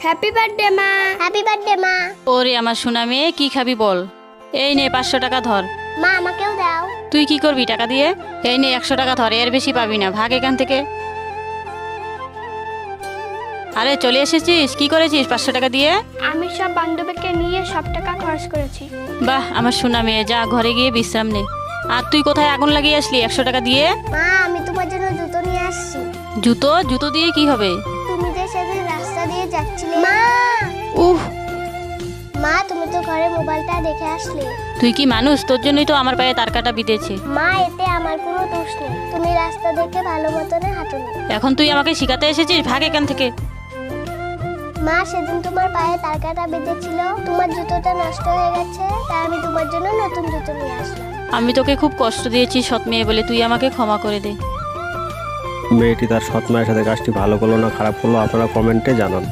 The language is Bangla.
হ্যাপি বার্থডে মা। হ্যাপি বার্থডে মা। ওরে আমার সোনা মেয়ে, কি খাবি বল? এই নে 500 টাকা ধর। মা আমাকেও দাও। তুই কি করবি টাকা দিয়ে? এই নে 100 টাকা ধর, এর বেশি পাবি না, ভাগ এখান থেকে। আরে চলে এসেছিস, কি করেছিস 500 টাকা দিয়ে? আমি সব বান্ধবীকে নিয়ে সব টাকা খরচ করেছি। বাহ আমার সোনা মেয়ে, যা ঘরে গিয়ে বিশ্রাম নে। আর তুই কোথায় আগুন লাগিয়ে আসলি 100 টাকা দিয়ে? মা আমি তোমার জন্য জুতো নিয়ে আসছি। জুতো? জুতো দিয়ে কি হবে? তুমি যে সেদিন রাস্তা দিয়ে যাচ্ছিলে। মা উহ, মা তুমি তো ঘরে মোবাইলটা দেখে আসলে। তুই কি মানুষ? তোর জন্যই তো আমার পায়ে তার কাটা বিঁধেছে। মা এতে আমার কোনো দোষ নেই, তুমি রাস্তা দেখে ভালো মতনে হাঁটুনি। এখন তুই আমাকে শিখাতে এসেছিস, ভাগ এখান থেকে। মা সেদিন তোমার পায়ে তার কাটা বেঁধেছিল, তোমার জুতোটা নষ্ট হয়ে গেছে, তাই আমি তোমার জন্য নতুন জুতো নিয়ে আসলাম। আমি তোকে খুব কষ্ট দিয়েছি সৎ মেয়ে বলে, তুই আমাকে ক্ষমা করে দে। মেয়েটি তার সৎ মায়ের সাথে কাজটি ভালো করলো না খারাপ করলো আপনারা কমেন্টে জানান।